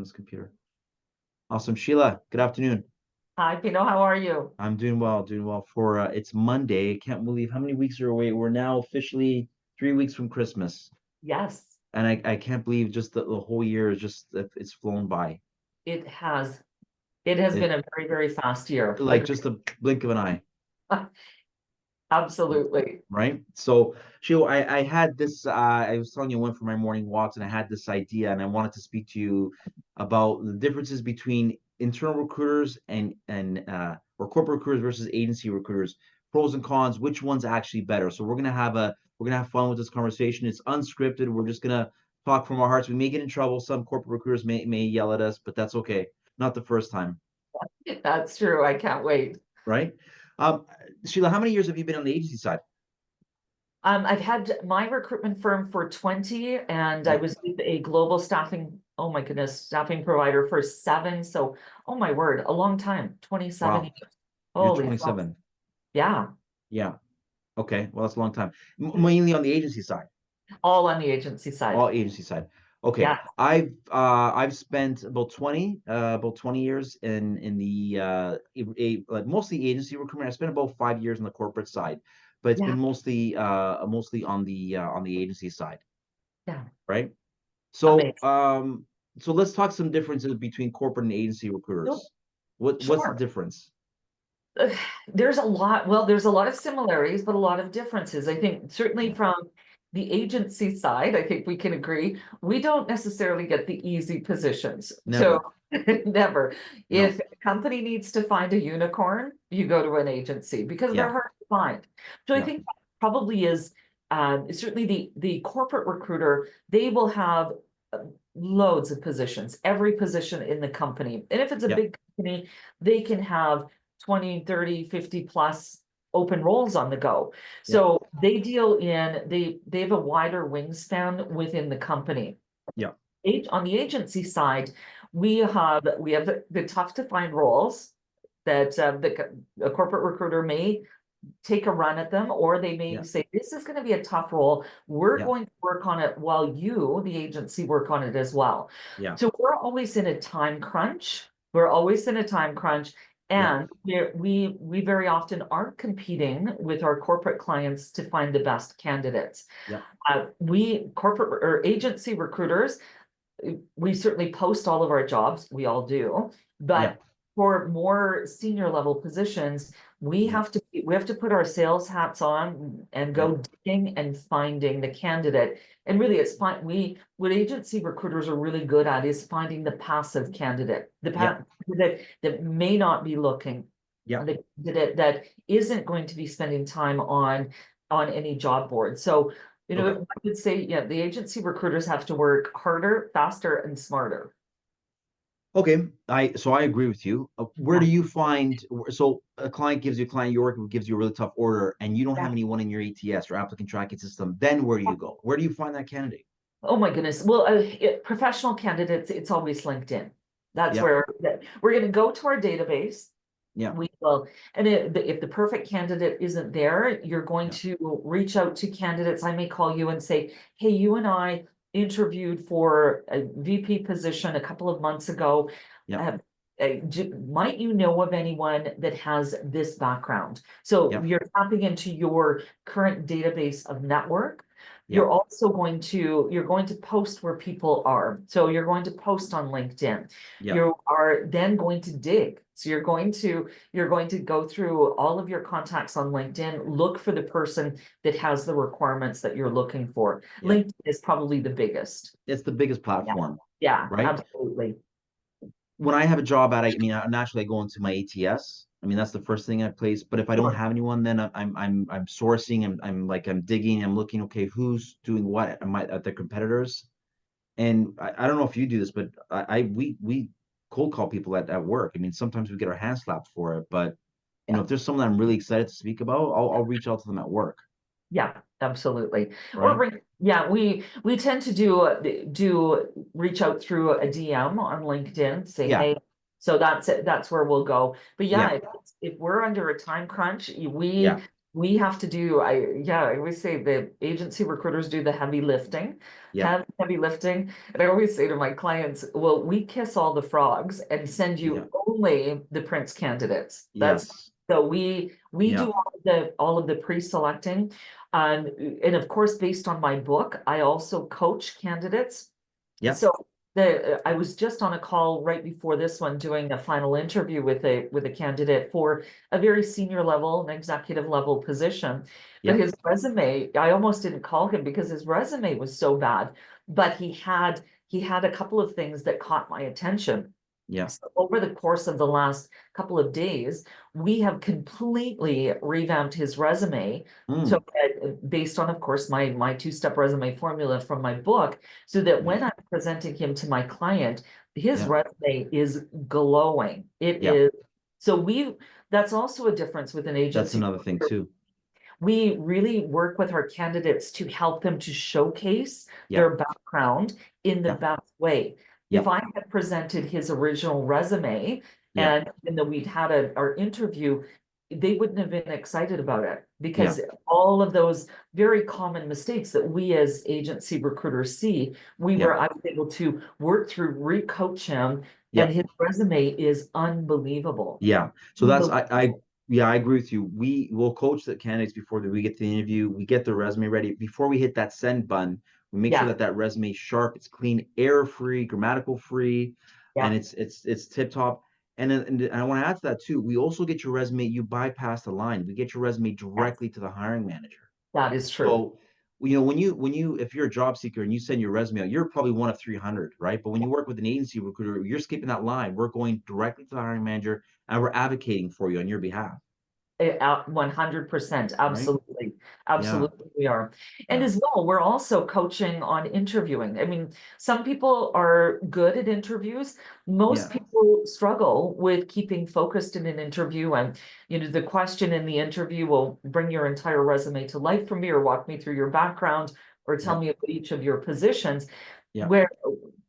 on this computer. Awesome. Sheila, good afternoon. Hi, Pino. How are you? I'm doing well, for it's Monday. Can't believe how many weeks are away. We're now officially 3 weeks from Christmas. Yes, And I can't believe just the whole year is just it's flown by. it has. It has been It a very, very fast year. like just a blink of an eye, Absolutely. right? So Sheila, I had this I was telling you I went for my morning walks and I had this idea and I wanted to speak to you about the differences between internal recruiters and or corporate recruiters versus agency recruiters, pros and cons, which one's actually better. So we're gonna have fun with this conversation. It's unscripted. We're just gonna talk from our hearts. We may get in trouble. Some corporate recruiters may yell at us, but that's okay. Not the first time, That's true. I can't wait. right? Um, Sheila, how many years have you been on the agency side? I've had my recruitment firm for 20, and I Yeah, was with a global staffing, oh my goodness, staffing provider for 7. So, oh my word, a long time, 27 wow. years. You're Holy smokes. 27. Yeah, Yeah. Okay. Well, that's a long time. Mainly on the agency side, all on the agency side. all agency side. Okay. Yeah, I've spent about 20 years in the like mostly agency recruitment. I spent about 5 years on the corporate side, but it's yeah, been mostly on the agency side, yeah. right? So Amazing. so let's talk some differences between corporate and agency Nope, recruiters. What's the sure. difference? Ugh, there's a lot, well, there's a lot of similarities, but a lot of differences. I think certainly Yeah. from the agency side, I think we can agree, we don't necessarily get the easy positions. So Never. never. No. If a company needs to find a unicorn, you go to an agency because they're Yeah. hard to find. So I Yeah. think that probably is certainly the corporate recruiter, they will have uh, loads of positions, every position in the company. And if it's a Yeah. big company, they can have 20, 30, 50 plus open roles on the go. Yeah. So they deal in, they have a wider wingspan within the company. Yeah. On the agency side, we have the tough to find roles that a corporate recruiter may take a run at them, or they may Yeah. say, this is going to be a tough role. We're Yeah. going to work on it while you, the agency, work on it as well. Yeah. So we're always in a time crunch. We're always in a time crunch. Yeah. And we very often aren't competing with our corporate clients to find the best candidates. Yeah. We corporate or agency recruiters, we certainly post all of our jobs, we all do, Yeah. but for more senior level positions, Mhm. we have to put our sales hats on and Yeah. go digging and finding the candidate. And really it's fine. What agency recruiters are really good at is finding the passive candidate, Yeah. candidate that may not be looking, Yeah. the candidate that isn't going to be spending time on any job board. So Okay. I would say, yeah, the agency recruiters have to work harder, faster, and smarter. Okay. I agree with you. Where Yeah, do you find so a client gives you a client you're working with gives you a really tough order and you don't yeah. have anyone in your ATS or applicant tracking system, then where do you go? Where do you find that candidate? Oh my goodness. Well, professional candidates, it's always LinkedIn. That's Yeah. where we're going to go to our database. Yeah. We will, and if the perfect candidate isn't there, you're going Yeah. to reach out to candidates. I may call you and say, hey, you and I interviewed for a VP position a couple of months ago. Yeah. Uh, might you know of anyone that has this background? So Yeah. you're tapping into your current database of network. Yeah. You're going to post where people are. So you're going to post on LinkedIn. Yeah. You are then going to dig. So you're going to go through all of your contacts on LinkedIn, look for the person that has the requirements that you're looking for. Yeah. LinkedIn is probably the biggest. It's the biggest Yeah. platform, Yeah, right? absolutely. When I have a job at, I mean, naturally I go into my ATS. I mean, that's the first thing I place. But if I don't Sure. have anyone, then I'm sourcing. I'm digging. I'm looking. Okay, who's doing what? Am I at the competitors? And I don't know if you do this, but we cold call people at work. I mean, sometimes we get our hands slapped for it, but Yeah. if there's someone I'm really excited to speak about, I'll reach out to them at work, Yeah, absolutely. right? Yeah, we tend to do reach out through a DM on LinkedIn, say, Yeah, hey, so that's it, that's where we'll go. But yeah, yeah, if we're under a time crunch, we yeah, we have to do, I always say the agency recruiters do the heavy lifting, Yep. heavy lifting. And I always say to my clients, well, we kiss all the frogs and send you Yep. only the Prince candidates. That's Yes. so we do Yep. all of the pre-selecting. And of course, based on my book, I also coach candidates. Yep. So I was just on a call right before this one doing a final interview with a candidate for a very senior level, an executive level position. But Yep. his resume, I almost didn't call him because his resume was so bad. But he had a couple of things that caught my attention. Yep. So over the course of the last couple of days, we have completely revamped his resume. So Mm. based on, of course, my two-step resume formula from my book, so that when Nice. I'm presenting him to my client, his Yep. resume is glowing. It Yep. is. So that's also a difference with an That's agency. another thing too. We really work with our candidates to help them to showcase Yep. their background in the Yep. best way. If Yep. I had presented his original resume Yep. and then we'd had our interview, they wouldn't have been excited about it Yep. because all of those very common mistakes that we as agency recruiters see, Yep. I was able to work through, recoach him, and Yep. his resume is unbelievable. Yeah. So that's I Unbelievable. yeah, I agree with you. We will coach the candidates before we get to the interview. We get their resume ready. Before we hit that send button, we make sure Yeah, that that resume is sharp, it's clean, error free, grammatical free, and yeah, it's tip top. And I want to add to that too. We also get your resume. You bypass the line. We get your resume yes, directly to the hiring manager. that is true. So, when you if you're a job seeker and you send your resume out, you're probably one of 300, right? But when you work with an agency recruiter, you're skipping that line. We're going directly to the hiring manager and we're advocating for you on your behalf, 100%, right? absolutely, Yeah, absolutely we are. And yeah, as well, we're also coaching on interviewing. I mean, some people are good at interviews. Most yeah, people struggle with keeping focused in an interview. And, the question in the interview will bring your entire resume to life for me, or walk me through your background, or yeah, tell me about each of your positions. yeah, Where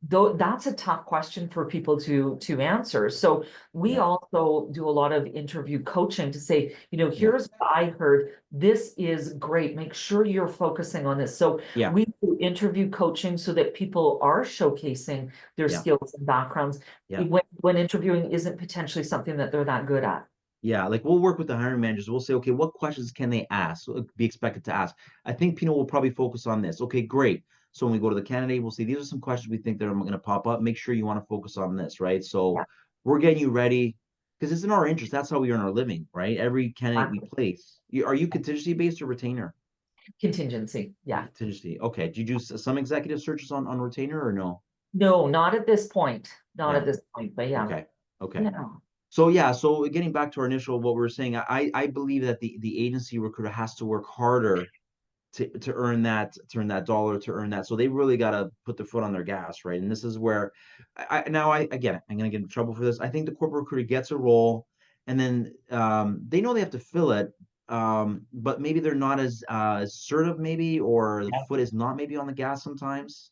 though that's a tough question for people to answer. So we yeah, also do a lot of interview coaching to say, yeah, here's what I heard. This is great. Make sure you're focusing on this. So yeah, we do interview coaching so that people are showcasing their yeah, skills and backgrounds yeah. when interviewing isn't potentially something that they're that good at. Yeah, like we'll work with the hiring managers. We'll say, okay, what questions can they ask? Be expected to ask. I think Pino will probably focus on this. Okay, great. So when we go to the candidate, we'll say these are some questions we think that are going to pop up. Make sure you want to focus on this, right? So Yeah, we're getting you ready because it's in our interest. That's how we earn our living, right? Every candidate we exactly. place. Are you contingency based or retainer? Contingency. You're Yeah. contingency. Okay. Did you do some executive searches on retainer or no? No, not at this point. Not at Yeah. this point, but yeah. Okay. Okay. Yeah. So yeah, so getting back to our initial what we were saying, I believe that the agency recruiter has to work harder to earn that dollar to earn that. So they really got to put their foot on their gas, right? And this is where I again I'm going to get in trouble for this. I think the corporate recruiter gets a role, and then they know they have to fill it, but maybe they're not as assertive, maybe, or the foot is not maybe on the gas sometimes.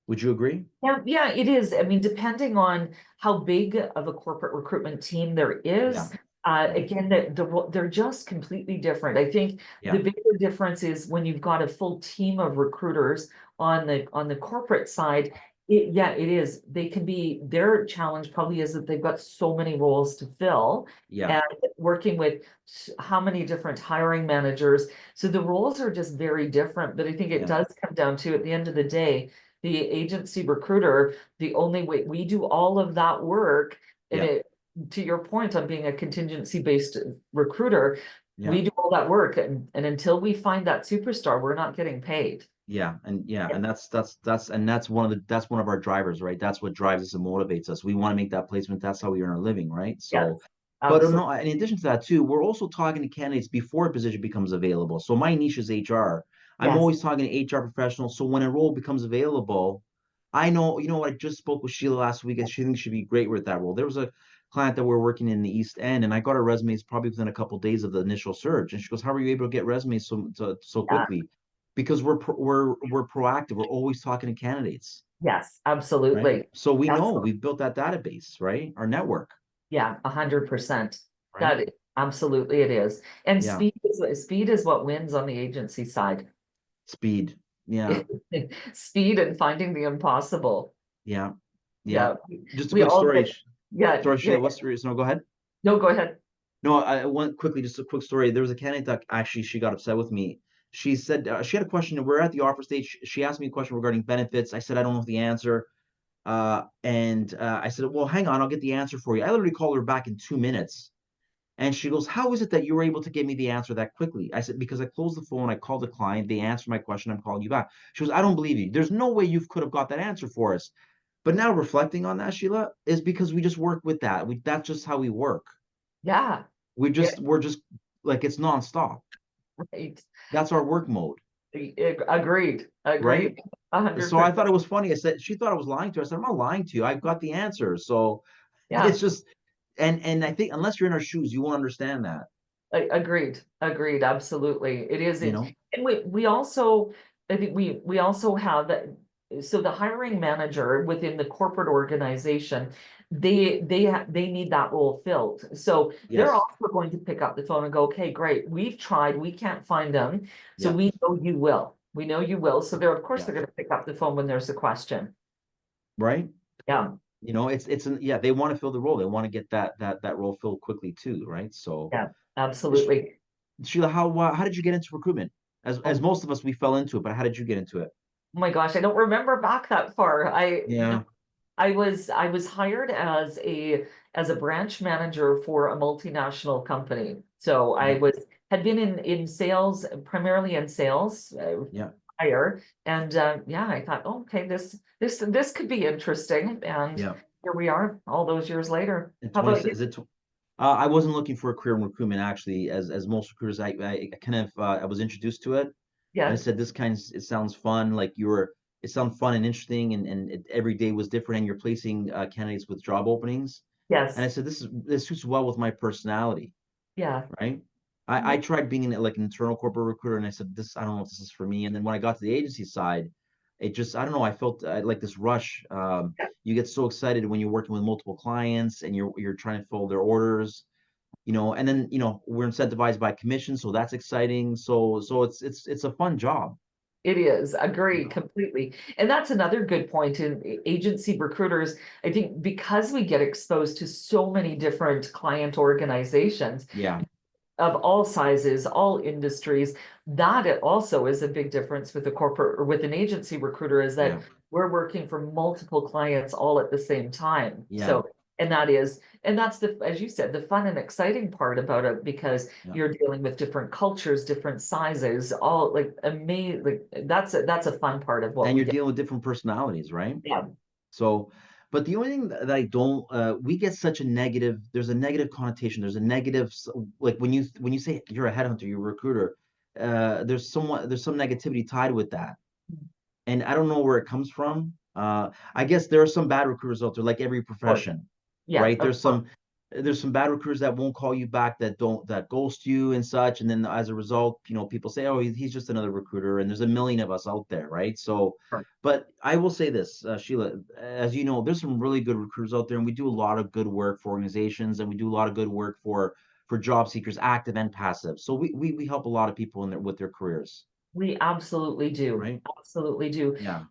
Would you agree? Yeah, yeah, it is. I mean, depending on how big of a corporate recruitment team there Yeah, is, yeah, again, they're just completely different. I think the yeah, bigger difference is when you've got a full team of recruiters on the corporate side. Yeah, it is. They can be, their challenge probably is that they've got so many roles to fill yeah, and working with how many different hiring managers. So the roles are just very different. But I think it yeah, does come down to, at the end of the day, the agency recruiter, the only way we do all of that work, and yeah, to your point on being a contingency based recruiter, yeah. we do all that work, and until we find that superstar, we're not getting paid. Yeah, and that's one of that's one of our drivers, right? That's what drives us and motivates us. We want to make that placement. That's how we earn our living, right? Yes, So, but absolutely. no, in addition to that too, we're also talking to candidates before a position becomes available. So my niche is HR. I'm Yes, always talking to HR professionals. So when a role becomes available, I know, I just spoke with Sheila last week, and she thinks she'd be great with that role. There was a client that we're working in the East End, and I got her resumes probably within a couple of days of the initial search. And she goes, "How are you able to get resumes so yeah, quickly?" Because we're proactive. We're always talking to candidates, yes, right? absolutely. So we know Absolutely. we've built that database, right? Our network, Yeah, 100%. right? That Absolutely it is. And Yeah, speed is what wins on the agency side. speed. Yeah, Speed and finding the impossible. yeah, yeah. Yeah. Just a We quick all story. get, yeah, Sorry, yeah. Sheila, what's the reason? No, go ahead. No, go ahead. No, I went quickly. Just a quick story. There was a candidate that actually she got upset with me. She said she had a question. We're at the offer stage. She asked me a question regarding benefits. I said I don't know the answer. And I said, well, hang on, I'll get the answer for you. I literally called her back in 2 minutes. And she goes, how is it that you were able to give me the answer that quickly? I said, because I closed the phone, I called the client, they answered my question, I'm calling you back. She goes, I don't believe you. There's no way you could have got that answer for us. But now reflecting on that, Sheila, is because we just work with that. That's just how we work. Yeah. Yeah, We're just like it's nonstop. right. That's our work mode, Agreed. right? Agreed. A hundred So I thought it percent. was funny. I said she thought I was lying to her. I said, I'm not lying to you. I've got the answer. So Yeah. it's just and I think unless you're in our shoes, you won't understand that, Agreed. Agreed. Absolutely. It is you it. know? And we also, I think we also have that. So the hiring manager within the corporate organization, they need that role filled. So they're Yes. also going to pick up the phone and go, okay, great, we've tried, we can't find them. So Yeah. we know you will. We know you will. So they're, of course, Yeah. they're going to pick up the phone when there's a question. Right? Yeah. You know, yeah, they want to fill the role. They want to get that role filled quickly too, right? So Yeah. Sh- Absolutely. Sheila, how did you get into recruitment? As Oh most of us we fell into it, but how did you get into it? my gosh, I don't remember back that far. Yeah. I was hired as a branch manager for a multinational company. So Yeah. had been in sales, primarily in sales, Yeah. higher. And yeah, I thought, oh, okay, this could be interesting. And Yeah. here we are all those years later. And How 20 about you? is it I wasn't looking for a career in recruitment actually, as most recruiters. I kind of I was introduced to it, and I Yeah, said this kind of it sounds fun. Like it sounds fun and interesting, and every day was different, and you're placing candidates with job openings. And I yes, said this suits well with my personality, yeah, right? I tried being like an internal corporate recruiter, and I said this I don't know if this is for me. And then when I got to the agency side, it just I don't know I felt like this rush. You get so excited when you're working with multiple clients and you're trying to fill their orders, and then we're incentivized by commission, so that's exciting. So it's a fun job. it is. you Agree know completely. And that's another good point in agency recruiters. I think because we get exposed to so many different client organizations, yeah, of all sizes, all industries. That it also is a big difference with a corporate or with an agency recruiter is that yeah, we're working for multiple clients all at the same time. yeah, So, and that's as you said, the fun and exciting part about it because yeah. you're dealing with different cultures, different sizes, all like amazing. Like that's a fun part of what And we you're get. dealing with different personalities, right? Yeah, So, but the only thing that I don't, we get such a negative. There's a negative connotation. There's a negative, like when you say you're a headhunter, you're a recruiter. There's some negativity tied with that, and I don't know where it comes from. I guess there are some bad recruiters out there, like every of course. profession, Yeah, right? of course. There's some bad recruiters that won't call you back, that ghost you and such, and then as a result, people say, oh, he's just another recruiter, and there's a million of us out there, right? So, but I will say this, Sheila, as you know, there's some really good recruiters out there, and we do a lot of good work for organizations, and we do a lot of good work for job seekers, active and passive. So we help a lot of people in with their careers, We absolutely do. right? Absolutely do. Yeah,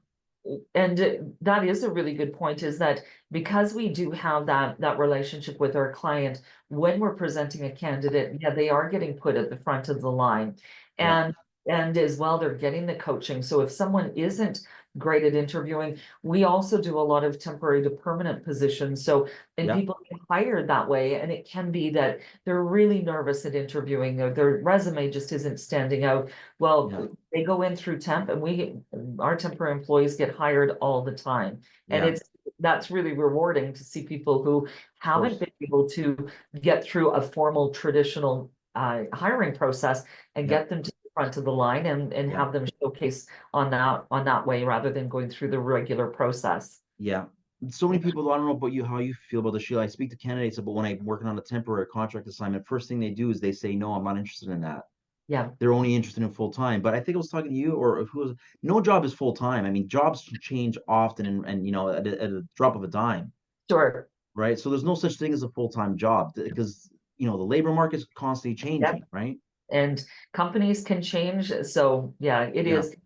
And that is a really good point, is that because we do have that relationship with our client, when we're presenting a candidate, yeah, they are getting put at the front of the line. yeah, And as well, they're getting the coaching. So if someone isn't great at interviewing, we also do a lot of temporary to permanent positions. So, and yeah, people get hired that way, and it can be that they're really nervous at interviewing, their resume just isn't standing out. Well, yeah, they go in through temp, and our temporary employees get hired all the time. And yeah, that's really rewarding to see people who of haven't course, been able to get through a formal traditional hiring process and yeah, get them to the front of the line and yeah. have them showcase on that way rather than going through the regular process. Yeah. So many people, I don't know about you, how you feel about the Shield. I speak to candidates about when I'm working on a temporary contract assignment. First thing they do is they say, no, I'm not interested in that. Yeah, They're only interested in full time. But I think I was talking to you or who was, no job is full time. I mean, jobs change often and at a drop of a dime, sure. right? So there's no such thing as a full time job because you know, the labor market is constantly Yep. changing, right? And companies can change. So yeah, it Yeah. is.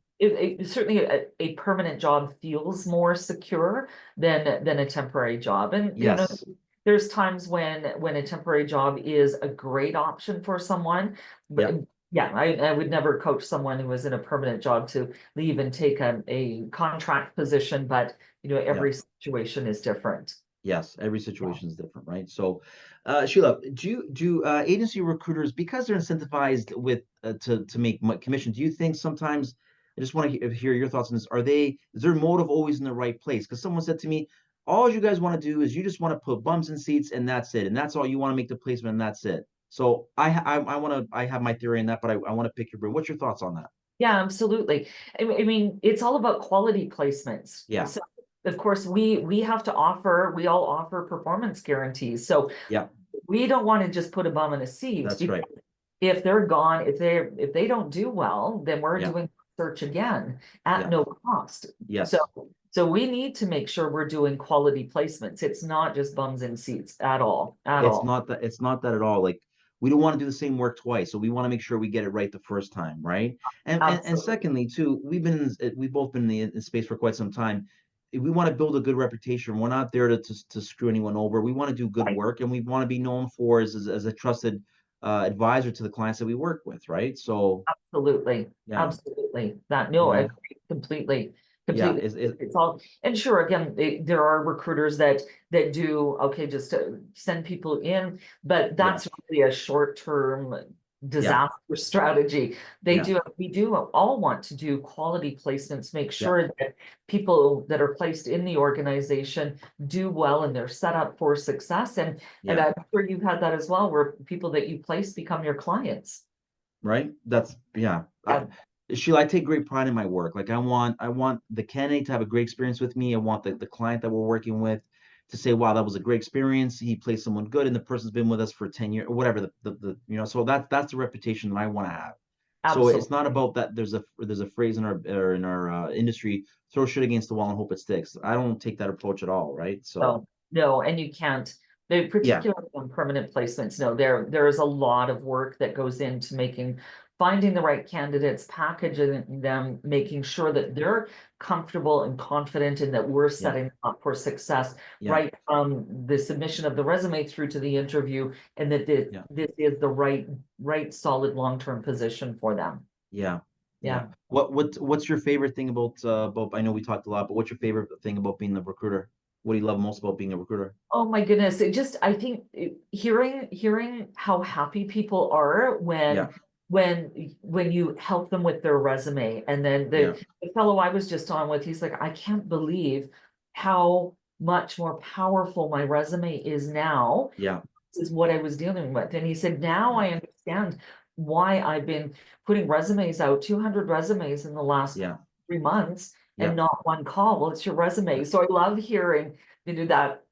Certainly a permanent job feels more secure than a temporary job. And you know, Yes. there's times when a temporary job is a great option for someone. Yeah. But yeah, I would never coach someone who was in a permanent job to leave and take a contract position, but you know, Yeah. every situation is different. Yes, every Yeah. situation is different, right? So, Sheila, do agency recruiters, because they're incentivized with to make commission? Do you think sometimes? I just want to hear your thoughts on this. Is their motive always in the right place? Because someone said to me, all you guys want to do is you just want to put bums in seats and that's it, and that's all you want to make the placement and that's it. So I want to I have my theory on that, but I want to pick your brain. What's your thoughts on that? Yeah, absolutely. I mean, it's all about quality placements. Yeah, So of course, we have to offer, we all offer performance guarantees. So yeah, we don't want to just put a bum in a seat that's because right. if they're gone, if they don't do well, then we're Yeah, doing search again at yeah, no cost. So yes. so we need to make sure we're doing quality placements. It's not just bums in seats at all, at all. It's not that at all. Like we don't want to do the same work twice. So we want to make sure we get it right the first time, right? And Absolutely. secondly, too, we've both been in space for quite some time. We want to build a good reputation. We're not there to screw anyone over. We want to do good Right. work and we want to be known for as a trusted advisor to the clients that we work with, right? So Absolutely, yeah, absolutely. That, you no, I know, agree completely, yeah, completely. It's all, and sure, again, there are recruiters that do, okay, just to send people in, but yeah, that's really a short-term yeah, disaster strategy. yeah, We do all want to do quality placements, make yeah, sure that people that are placed in the organization do well and they're set up for success. And yeah. I'm sure you've had that as well, where people that you place become your clients. Right? That's yeah. Sheila, I take great pride in my work. Like I want the candidate to have a great experience with me. I want the client that we're working with to say, wow, that was a great experience. He played someone good and the person's been with us for 10 years or whatever the you know, so that's the reputation that I want to have. So it's not Absolutely. about that there's a phrase in our industry, throw shit against the wall and hope it sticks. I don't take that approach at all, right? So No, no, and you can't, they yeah, particularly on permanent placements, no, there is a lot of work that goes into finding the right candidates, packaging them, making sure that they're comfortable and confident and that we're yeah, setting them up for success, yeah, right from the submission of the resume through to the interview, and that yeah. this is the right solid long-term position for them. Yeah. Yeah. Yeah. What's your favorite thing about I know we talked a lot, but what's your favorite thing about being the recruiter? What do you love most about being a recruiter? Oh my goodness, it just, I think hearing how happy people are Yeah. when you help them with their resume. And then Yeah. the fellow I was just on with, he's like, I can't believe how much more powerful my resume is now. Yeah. This is what I was dealing with. And he said, now Yeah. I understand why I've been putting resumes out, 200 resumes in the last Yeah. 3 months and Yeah. not one call. Well, it's your Yeah. resume. So I love hearing, that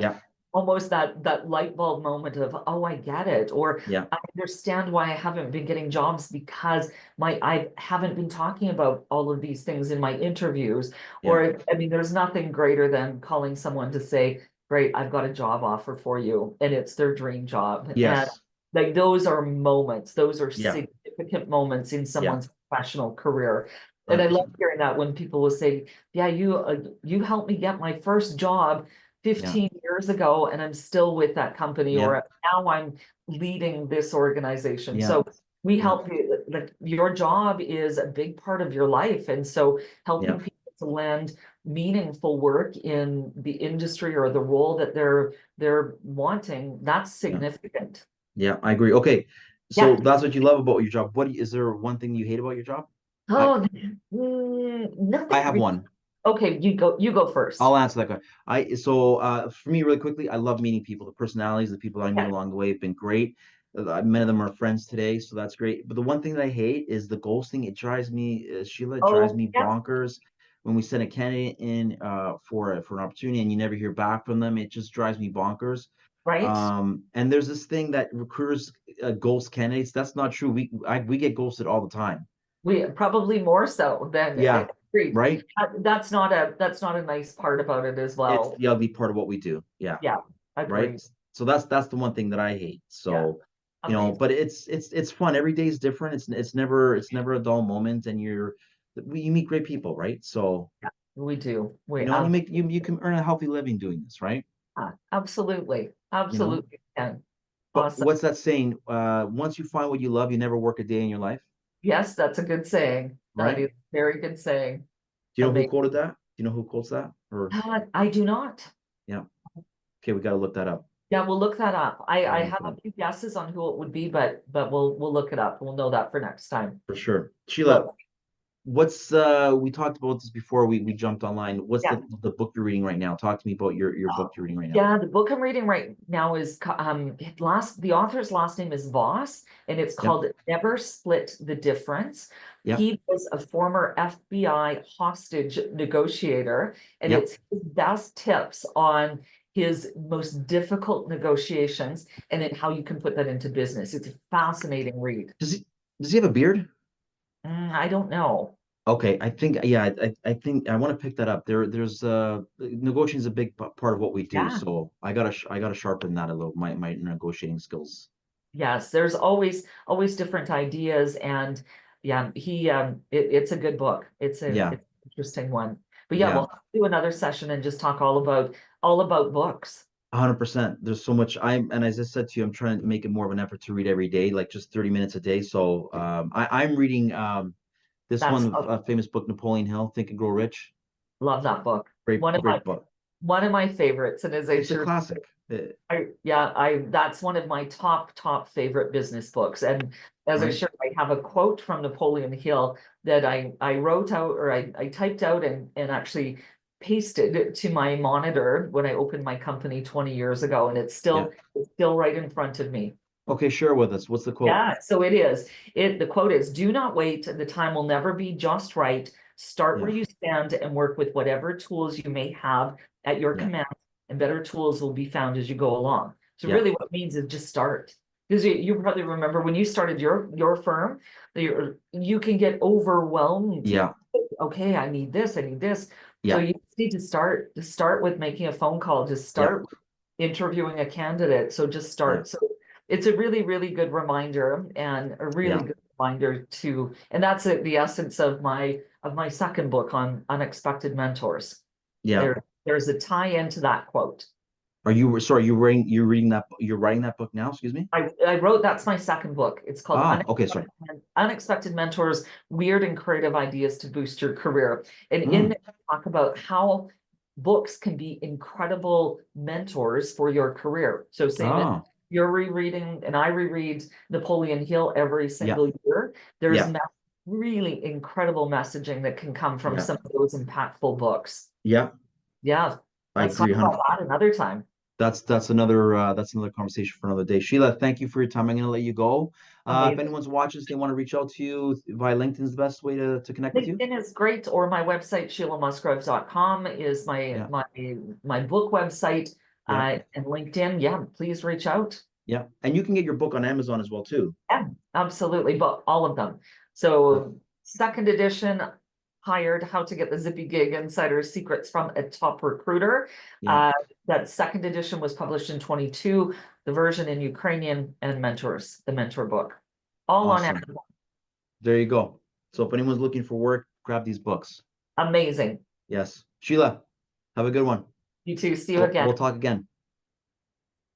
Yeah. almost that light bulb moment of, oh, I get it, or Yeah. I understand why I haven't been getting jobs because I haven't been talking about all of these things in my interviews. Yeah. Or I mean, there's nothing greater than calling someone to say, great, I've got a job offer for you, and it's their dream job. And Yes. like those are moments, those are Yeah. significant moments in Yeah. someone's professional career. And I love 100%. hearing that when people will say, yeah, you helped me get my first job Yeah. 15 years ago, and I'm still with that company, Yeah. or now I'm leading this organization. Yeah. So we Yeah. help you, like your job is a big part of your life. And so Yeah. helping people to land meaningful work in the industry or the role that they're wanting, that's Yeah. significant. Yeah. I agree. Okay. So Yeah. that's what you love about your job. Is there one thing you hate about your job? I Oh, I nothing have really. one. Okay, you go first. I'll answer that question. For me, really quickly, I love meeting people. The personalities, the people I meet Yeah, along the way have been great. Many of them are friends today, so that's great. But the one thing that I hate is the ghosting. It drives me, Sheila, it drives oh, me yeah, bonkers when we send a candidate in for an opportunity and you never hear back from them. It just drives me bonkers. right. And there's this thing that recruiters ghost candidates. That's not true. We get ghosted all the time. We probably more so than Yeah, agreed. right. That's not a nice part about it as It's well. the ugly part of what we do. Yeah, Yeah, right. agreed. So that's the one thing that I hate. Yeah, So, amazing. but it's fun. Every day is different. It's never a dull moment, and you meet great people, right? So, Yeah, we do. We and you can earn a healthy living doing this, right? absolutely, You know. absolutely can. But Awesome. what's that saying? Once you find what you love, you never work a day in your life, Yes, that's a good saying. That right? is a very good saying. Do you know who Amazing. quoted that? Do you know who quotes that? Or I do not. yeah. Okay, we got to look that up. Yeah, we'll look that up. I Gotta look have it a up few guesses on who it would be, but we'll look it up. We'll know that for next time. for sure. Sheila, But what's we talked about this before we jumped online. What's yeah, the book you're reading right now? Talk to me about your book you're reading right now. yeah, the book I'm reading right now is the author's last name is Voss, and it's Yep, called Never Split the Difference. yep, He was a former FBI hostage negotiator, and yep. it's his best tips on his most difficult negotiations and then how you can put that into business. It's a fascinating read. Does he does he have a beard? I don't know. Okay, I think yeah, I think I want to pick that up. There's negotiating is a big part of what we do, Yeah. so I gotta sharpen that a little, my negotiating skills. Yes, there's always different ideas, and yeah, it's a good book. Yeah, It's an interesting one. But yeah, yeah, we'll do another session and just talk all about books. 100%. There's so much and as I said to you, I'm trying to make it more of an effort to read every day, like just 30 minutes a day. So I'm reading this That's one, famous book, Napoleon Hill, Think and Grow Rich. love that book. Great, One of my great book. one of my favorites, and as I It's a sure classic. I that's one of my top favorite business books. And as I Right? sure I have a quote from Napoleon Hill that I wrote out or I typed out and actually pasted to my monitor when I opened my company 20 years ago, and Yeah. it's still right in front of me. Okay, share with us. What's the quote? Yeah, so it is. The quote is, "Do not wait. The time will never be just right. Start where Yeah, you stand and work with whatever tools you may have at your yeah, command, and better tools will be found as you go along." So yeah, really what it means is just start. Because you probably remember when you started your firm, you can get overwhelmed. yeah, Okay, I need this, I need this. So yeah, you just need to start with making a phone call, just yeah, start interviewing a candidate. So just yeah, start. So it's a really good reminder and a really yeah, good reminder to, and that's the essence of my second book on unexpected mentors. yeah. There's a tie into that quote. Are you sorry, you're writing that book now, excuse me? I wrote that's my second book. It's called Ah, okay, sorry. Unexpected Mentors: Weird and Creative Ideas to Boost Your Career. And in Mm, there, I talk about how books can be incredible mentors for your career. So same as ah, you're rereading and I reread Napoleon Hill every yeah, single year. There's yeah, really incredible messaging that can come from yeah, some of those impactful books. yeah. Yeah, I let's talk agree, about 100. that another time. That's another conversation for another day. Sheila, thank you for your time. I'm gonna let you go. If Amazing. anyone's watching this, they want to reach out to you via LinkedIn is the best way to connect with you. LinkedIn is great, or my website, sheilamusgrove.com is Yeah, my book website. yeah, And LinkedIn, yeah, please reach out. yeah. And you can get your book on Amazon as well too. Yeah, absolutely, but all of them. Uh, So second edition, hired How to Get the Zippy Gig Insider Secrets from a Top Recruiter. yeah, Uh, that second edition was published in 22, the version in Ukrainian, and Mentors, the mentor book. All on awesome. Amazon. There you go. So if anyone's looking for work, grab these books. Amazing. Yes. Sheila, have a good one. You too. See you again. We'll talk again.